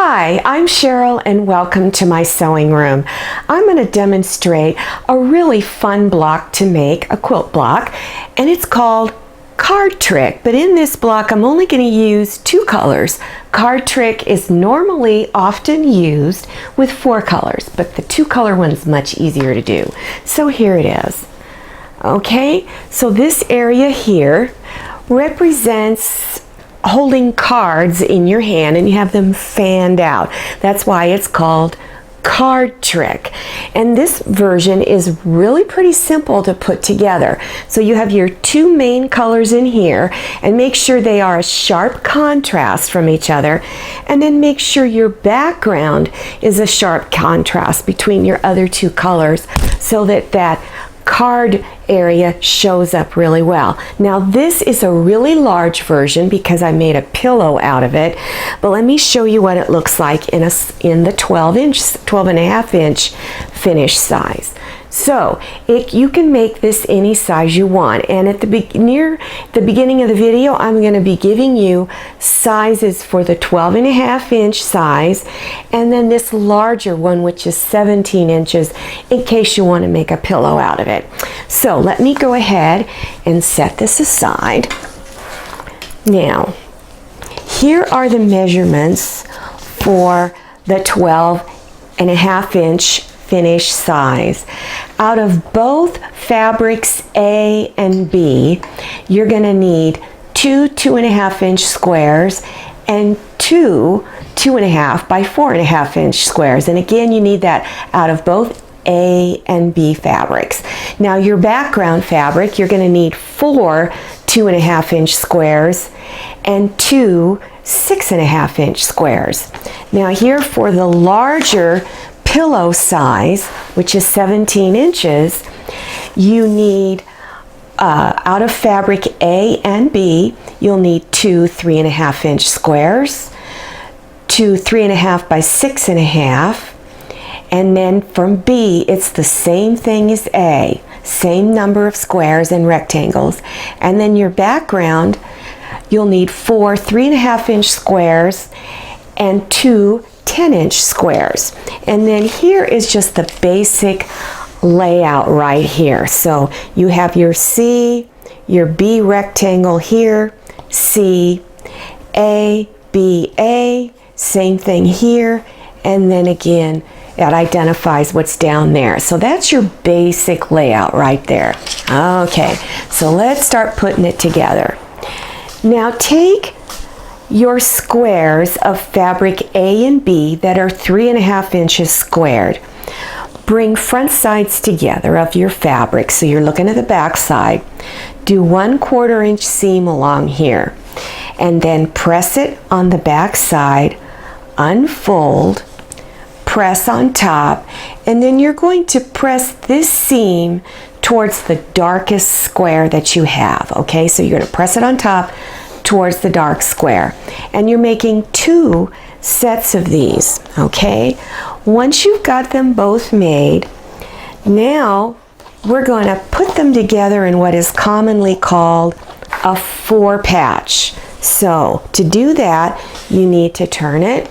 Hi, I'm Cheryl and welcome to my sewing room. I'm going to demonstrate a really fun block to make, a quilt block, and it's called Card Trick. But in this block I'm only going to use 2 colors. Card Trick is normally often used with 4 colors, but the 2 color one is much easier to do. So here it is. Okay, so this area here represents holding cards in your hand and you have them fanned out. That's why it's called Card Trick. And this version is really pretty simple to put together. So you have your 2 main colors in here and make sure they are a sharp contrast from each other, and then make sure your background is a sharp contrast between your other 2 colors so that that card area shows up really well. Now this is a really large version because I made a pillow out of it, but let me show you what it looks like in the 12 and a half inch finish size. So you can make this any size you want, and at near the beginning of the video I'm going to be giving you sizes for the 12 and a half inch size and then this larger one which is 17 inches in case you want to make a pillow out of it. So let me go ahead and set this aside. Now here are the measurements for the 12 and a half inch finish size. Out of both fabrics A and B, you're going to need 2 2.5 inch squares and 2 2.5 by 4.5 inch squares. And again, you need that out of both A and B fabrics. Now your background fabric, you're going to need 4 2.5 inch squares and 2 6.5 inch squares. Now here for the larger pillow size, which is 17 inches, you need out of fabric A and B, you'll need 2 3.5 inch squares, 2 3.5 by 6.5, and then from B it's the same thing as A, same number of squares and rectangles, and then your background you'll need 4 3.5 inch squares and 2 10-inch squares. And then here is just the basic layout right here. So you have your C, your B rectangle here, C, A, B, A, same thing here, and then again it identifies what's down there. So that's your basic layout right there. Okay, so let's start putting it together. Now take your squares of fabric A and B that are 3.5 inches squared. Bring front sides together of your fabric, so you're looking at the back side. Do 1/4 inch seam along here and then press it on the back side, unfold, press on top, and then you're going to press this seam towards the darkest square that you have. Okay, so you're going to press it on top towards the dark square, and you're making 2 sets of these. Okay, once you've got them both made, now we're going to put them together in what is commonly called a 4 patch. So to do that you need to turn it,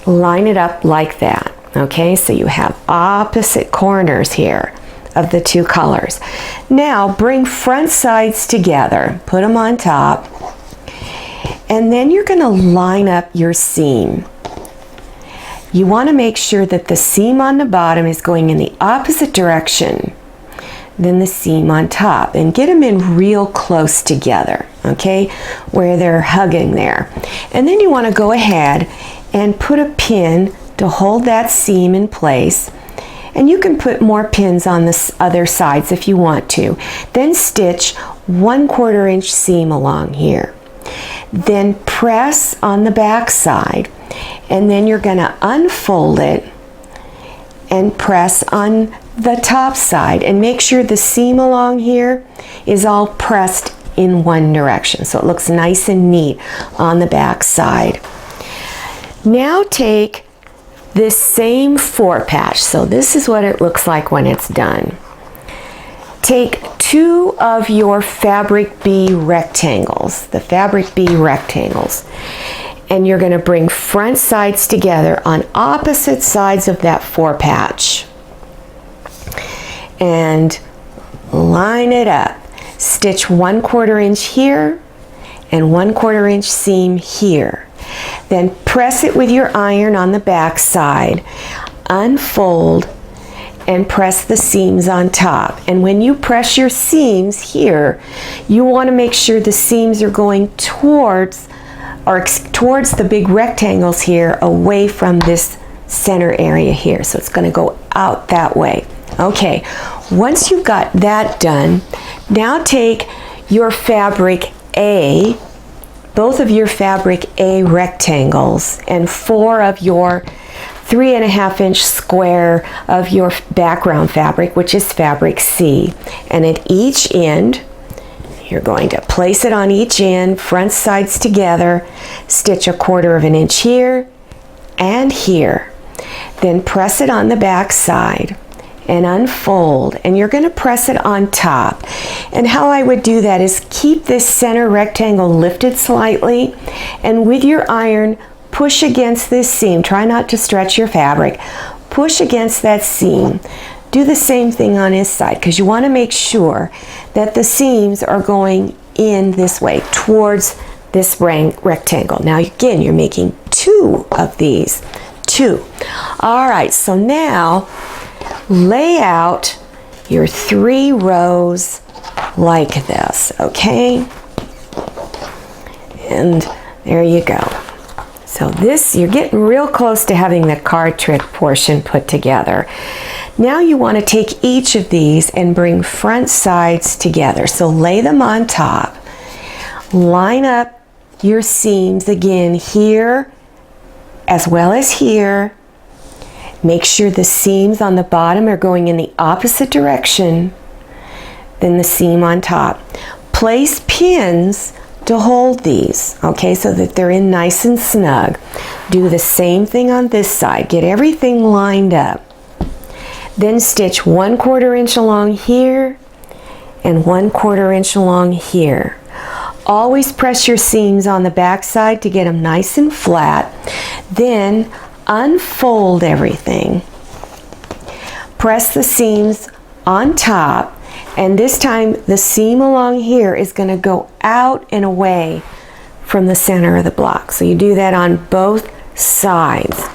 line it up like that. Okay, so you have opposite corners here of the 2 colors. Now bring front sides together, put them on top, and then you're going to line up your seam. You want to make sure that the seam on the bottom is going in the opposite direction than the seam on top, and get them in real close together, okay, where they're hugging there. And then you want to go ahead and put a pin to hold that seam in place. And you can put more pins on the other sides if you want to. Then stitch 1/4 inch seam along here. Then press on the back side, and then you're going to unfold it and press on the top side, and make sure the seam along here is all pressed in one direction so it looks nice and neat on the back side. Now take this same 4 patch, so this is what it looks like when it's done. Take 2 of your fabric B rectangles, the fabric B rectangles, and you're going to bring front sides together on opposite sides of that 4 patch. And line it up. Stitch 1/4 inch here and 1/4 inch seam here. Then press it with your iron on the back side, unfold, and press the seams on top. And when you press your seams here, you want to make sure the seams are going towards the big rectangles here, away from this center area here. So it's going to go out that way. Okay, once you've got that done, now take your fabric A, both of your fabric A rectangles, and 4 of your 3.5 inch square of your background fabric, which is fabric C. And at each end, you're going to place it on each end, front sides together, stitch 1/4 inch here and here. Then press it on the back side and unfold, and you're going to press it on top. And how I would do that is keep this center rectangle lifted slightly, and with your iron, push against this seam. Try not to stretch your fabric. Push against that seam. Do the same thing on this side, because you want to make sure that the seams are going in this way towards this rectangle. Now again, you're making 2 of these. 2. All right, so now lay out your 3 rows like this, okay? And there you go. So this, you're getting real close to having the card trick portion put together. Now you want to take each of these and bring front sides together. So lay them on top. Line up your seams again here as well as here. Make sure the seams on the bottom are going in the opposite direction than the seam on top. Place pins to hold these, okay, so that they're in nice and snug. Do the same thing on this side. Get everything lined up. Then stitch 1/4 inch along here and 1/4 inch along here. Always press your seams on the back side to get them nice and flat. Then unfold everything. Press the seams on top, and this time the seam along here is going to go out and away from the center of the block. So you do that on both sides.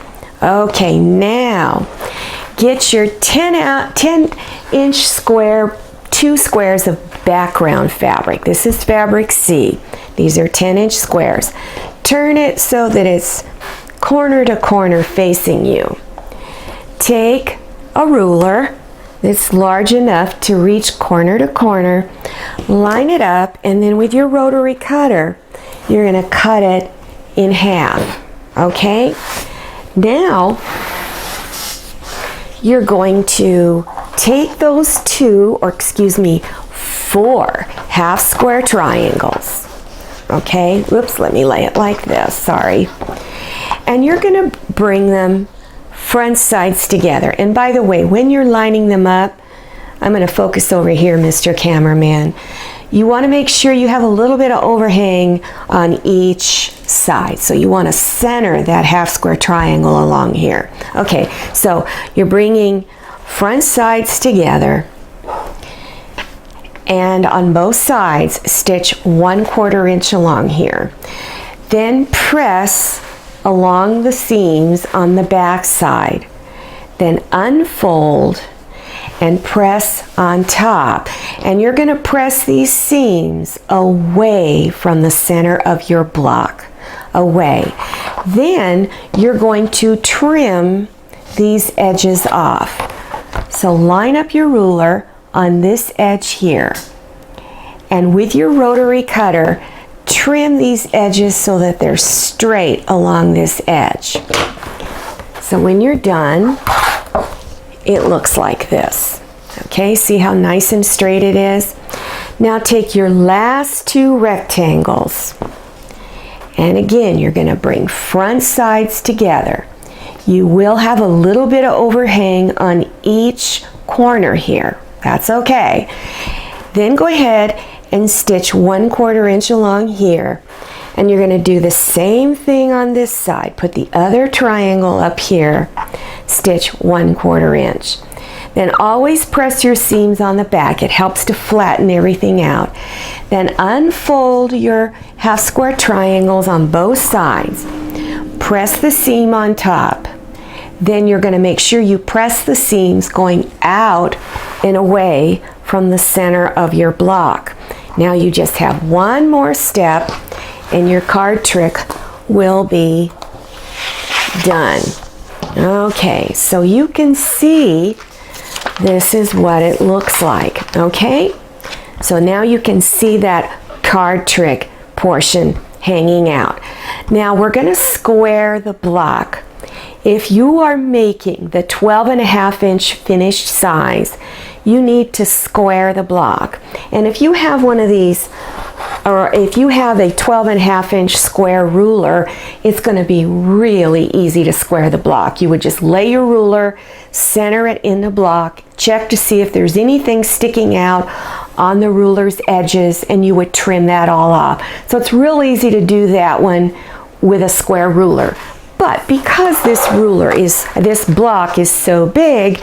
Okay, now get your 10 inch square, 2 squares of background fabric. This is fabric C. These are 10 inch squares. Turn it so that it's corner to corner facing you. Take a ruler that's large enough to reach corner to corner, line it up, and then with your rotary cutter, you're going to cut it in half. Okay? Now, you're going to take those 4 half square triangles. Okay? Whoops, let me lay it like this, sorry. And you're going to bring them front sides together. And by the way, when you're lining them up, I'm going to focus over here, Mr. Cameraman. You want to make sure you have a little bit of overhang on each side. So you want to center that half square triangle along here. Okay, so you're bringing front sides together, and on both sides stitch 1/4 inch along here. Then press along the seams on the back side. Then unfold and press on top. And you're going to press these seams away from the center of your block. Away. Then you're going to trim these edges off. So line up your ruler on this edge here. And with your rotary cutter, trim these edges so that they're straight along this edge. So when you're done, it looks like this. Okay, see how nice and straight it is? Now take your last 2 rectangles, and again, you're going to bring front sides together. You will have a little bit of overhang on each corner here. That's okay. Then go ahead and stitch 1/4 inch along here, And you're going to do the same thing on this side. Put the other triangle up here, stitch 1/4 inch. Then always press your seams on the back. It helps to flatten everything out. Then unfold your half square triangles on both sides. Press the seam on top. Then you're going to make sure you press the seams going out and away from the center of your block. Now you just have one more step and your card trick will be done. Okay, so you can see this is what it looks like, okay? So now you can see that card trick portion hanging out. Now we're going to square the block. If you are making the 12.5 inch finished size, you need to square the block. And if you have one of these, or if you have a 12.5 inch square ruler, it's going to be really easy to square the block. You would just lay your ruler, center it in the block, check to see if there's anything sticking out on the ruler's edges, and you would trim that all off. So it's real easy to do that one with a square ruler. But because this block is so big,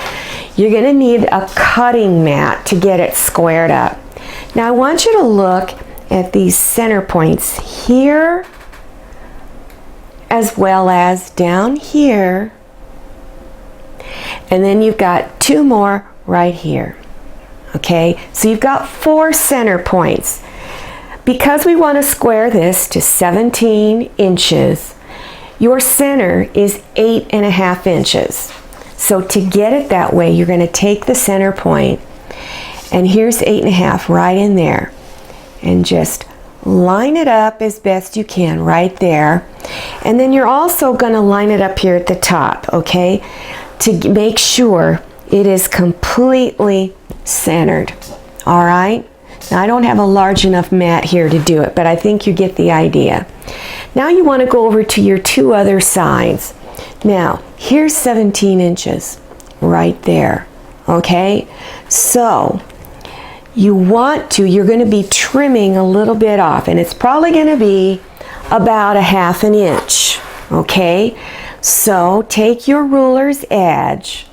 you're going to need a cutting mat to get it squared up. Now I want you to look at these center points here as well as down here, and then you've got 2 more right here. Okay, so you've got 4 center points. Because we want to square this to 17 inches, your center is 8.5 inches. So to get it that way, you're going to take the center point, and here's 8.5 right in there, and just line it up as best you can right there. And then you're also going to line it up here at the top, okay, to make sure it is completely centered. All right, now I don't have a large enough mat here to do it, but I think you get the idea. Now you want to go over to your 2 other sides. Now here's 17 inches right there. Okay, so you're going to be trimming a little bit off, and it's probably going to be about 1/2 inch. Okay, so take your ruler's edge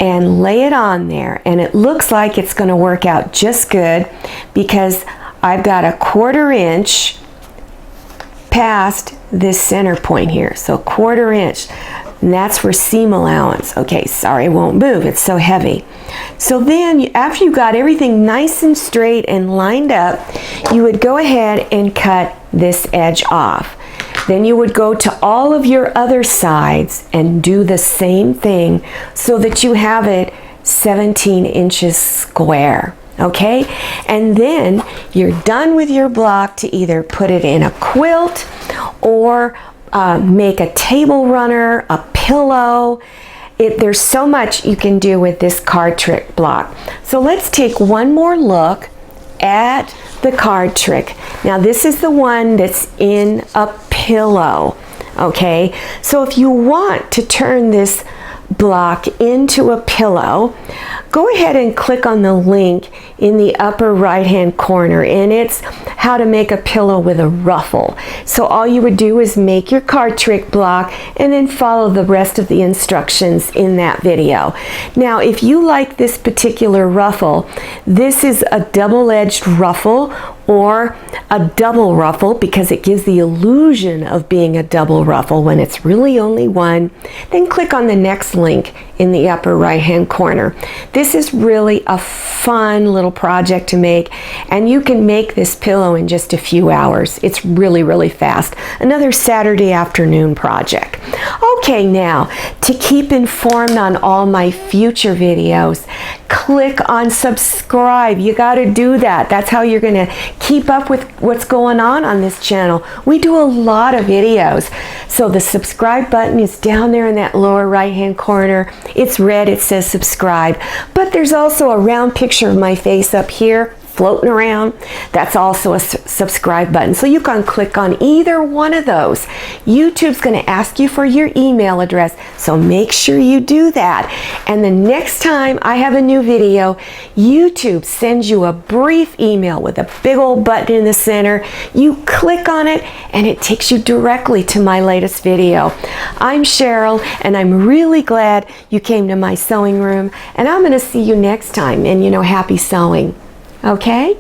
and lay it on there, and it looks like it's going to work out just good because I've got 1/4 inch past this center point here, so 1/4 inch, and that's for seam allowance. Okay, sorry, it won't move, it's so heavy. So then after you got everything nice and straight and lined up, you would go ahead and cut this edge off. Then you would go to all of your other sides and do the same thing so that you have it 17 inches square. Okay, and then you're done with your block to either put it in a quilt or make a table runner, a pillow. There's so much you can do with this card trick block. So let's take one more look at the card trick. Now this is the one that's in a pillow. Okay, so if you want to turn this block into a pillow, go ahead and click on the link in the upper right hand corner, and it's how to make a pillow with a ruffle. So all you would do is make your card trick block and then follow the rest of the instructions in that video. Now if you like this particular ruffle, this is a double-edged ruffle or a double ruffle because it gives the illusion of being a double ruffle when it's really only one. Then click on the next link in the upper right hand corner. This is really a fun little project to make, and you can make this pillow in just a few hours. It's really fast. Another Saturday afternoon project. Okay, now to keep informed on all my future videos, click on subscribe. You got to do that. That's how you're going to keep up with what's going on this channel. We do a lot of videos. So the subscribe button is down there in that lower right hand corner. It's red, it says subscribe, but there's also a round picture of my face up here. floating around, that's also a subscribe button. So you can click on either one of those. YouTube's going to ask you for your email address, so make sure you do that. And the next time I have a new video, YouTube sends you a brief email with a big old button in the center. You click on it and it takes you directly to my latest video. I'm Cheryl, and I'm really glad you came to my sewing room, and I'm going to see you next time, and happy sewing. Okay?